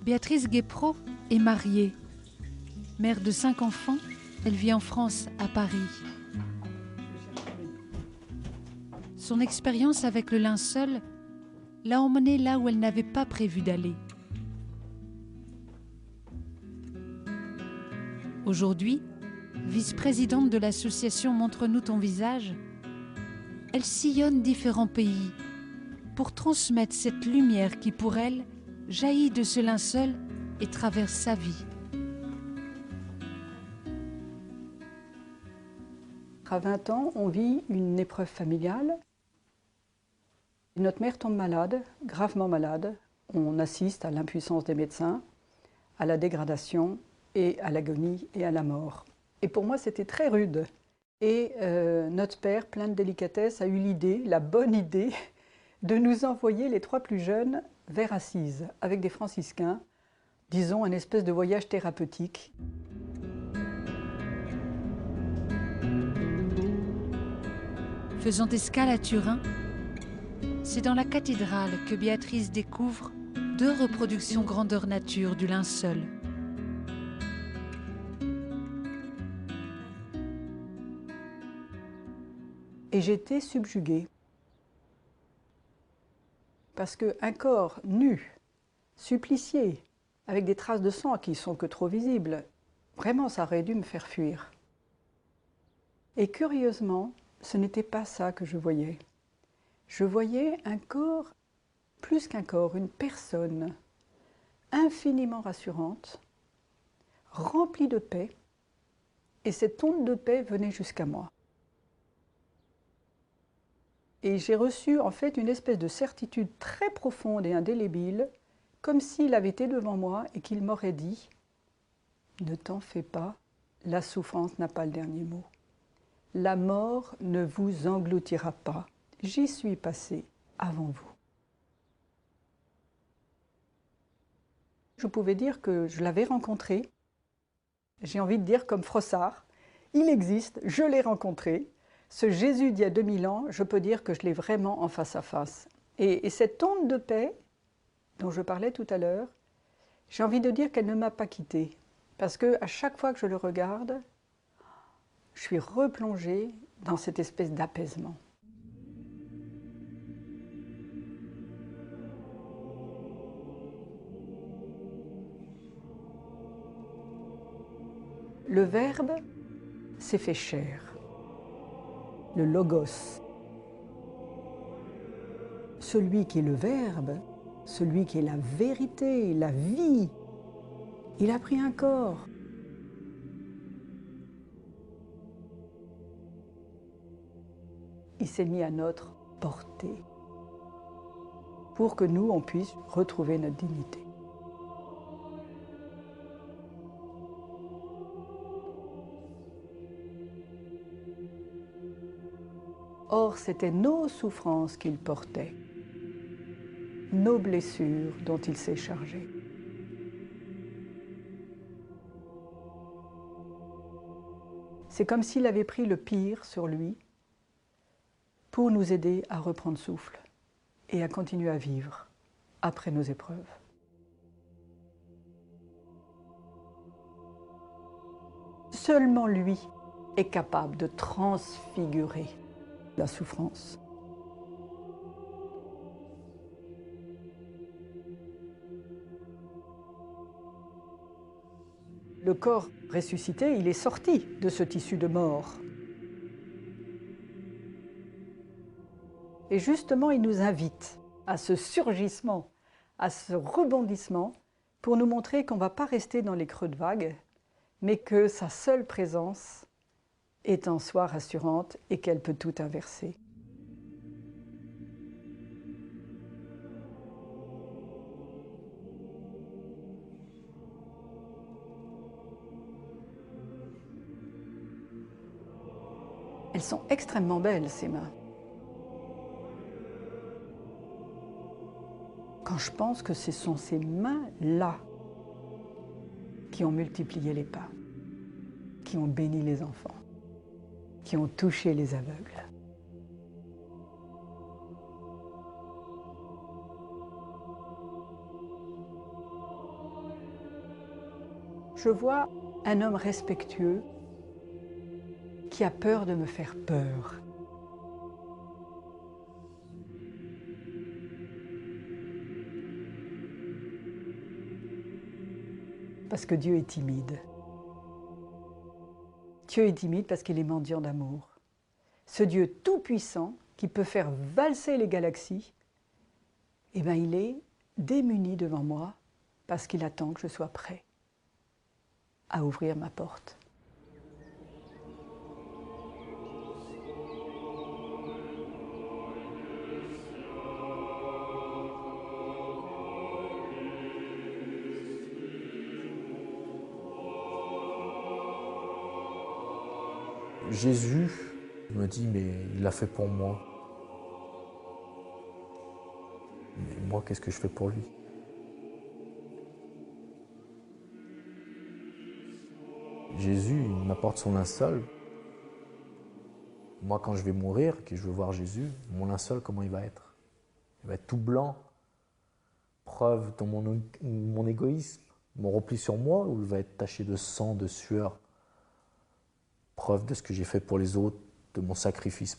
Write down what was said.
Béatrice Guépraud est mariée. Mère de 5 enfants, elle vit en France, à Paris. Son expérience avec le linceul l'a emmenée là où elle n'avait pas prévu d'aller. Aujourd'hui, vice-présidente de l'association Montre-nous ton visage, elle sillonne différents pays pour transmettre cette lumière qui, pour elle, jaillit de ce linceul et traverse sa vie. À 20 ans, on vit une épreuve familiale. Notre mère tombe malade, gravement malade. On assiste à l'impuissance des médecins, à la dégradation et à l'agonie et à la mort. Et pour moi, c'était très rude. Et notre père, plein de délicatesse, a eu l'idée, la bonne idée, de nous envoyer les 3 plus jeunes vers Assise, avec des franciscains, disons un espèce de voyage thérapeutique. Faisant escale à Turin, c'est dans la cathédrale que Béatrice découvre 2 reproductions grandeur nature du linceul. Et j'étais subjuguée. Parce qu'un corps nu, supplicié, avec des traces de sang qui ne sont que trop visibles, vraiment ça aurait dû me faire fuir. Et curieusement, ce n'était pas ça que je voyais. Je voyais un corps, plus qu'un corps, une personne infiniment rassurante, remplie de paix, et cette onde de paix venait jusqu'à moi. Et j'ai reçu en fait une espèce de certitude très profonde et indélébile, comme s'il avait été devant moi et qu'il m'aurait dit « Ne t'en fais pas, la souffrance n'a pas le dernier mot. La mort ne vous engloutira pas. J'y suis passé avant vous. » Je pouvais dire que je l'avais rencontré. J'ai envie de dire comme Froissart, il existe, je l'ai rencontré. Ce Jésus d'il y a 2000 ans, je peux dire que je l'ai vraiment en face à face. Et cette onde de paix dont je parlais tout à l'heure, j'ai envie de dire qu'elle ne m'a pas quittée. Parce qu'à chaque fois que je le regarde, je suis replongée dans cette espèce d'apaisement. Le Verbe s'est fait chair. Le Logos. Celui qui est le Verbe, celui qui est la vérité, la vie, il a pris un corps. Il s'est mis à notre portée pour que nous, on puisse retrouver notre dignité. Or, c'était nos souffrances qu'il portait, nos blessures dont il s'est chargé. C'est comme s'il avait pris le pire sur lui pour nous aider à reprendre souffle et à continuer à vivre après nos épreuves. Seulement lui est capable de transfigurer la souffrance. Le corps ressuscité, il est sorti de ce tissu de mort. Et justement, il nous invite à ce surgissement, à ce rebondissement, pour nous montrer qu'on ne va pas rester dans les creux de vague, mais que sa seule présence est en soi rassurante et qu'elle peut tout inverser. Elles sont extrêmement belles, ces mains. Quand je pense que ce sont ces mains-là qui ont multiplié les pas, qui ont béni les enfants, qui ont touché les aveugles. Je vois un homme respectueux qui a peur de me faire peur. Parce que Dieu est timide. Dieu est timide parce qu'il est mendiant d'amour. Ce Dieu tout-puissant qui peut faire valser les galaxies, eh bien, il est démuni devant moi parce qu'il attend que je sois prêt à ouvrir ma porte. Jésus me dit, mais il l'a fait pour moi. Mais moi, qu'est-ce que je fais pour lui? Jésus, il m'apporte son linceul. Moi, quand je vais mourir, que je veux voir Jésus, mon linceul, comment il va être? Il va être tout blanc, preuve de mon égoïsme, mon repli sur moi, ou il va être taché de sang, de sueur, preuve de ce que j'ai fait pour les autres, de mon sacrifice.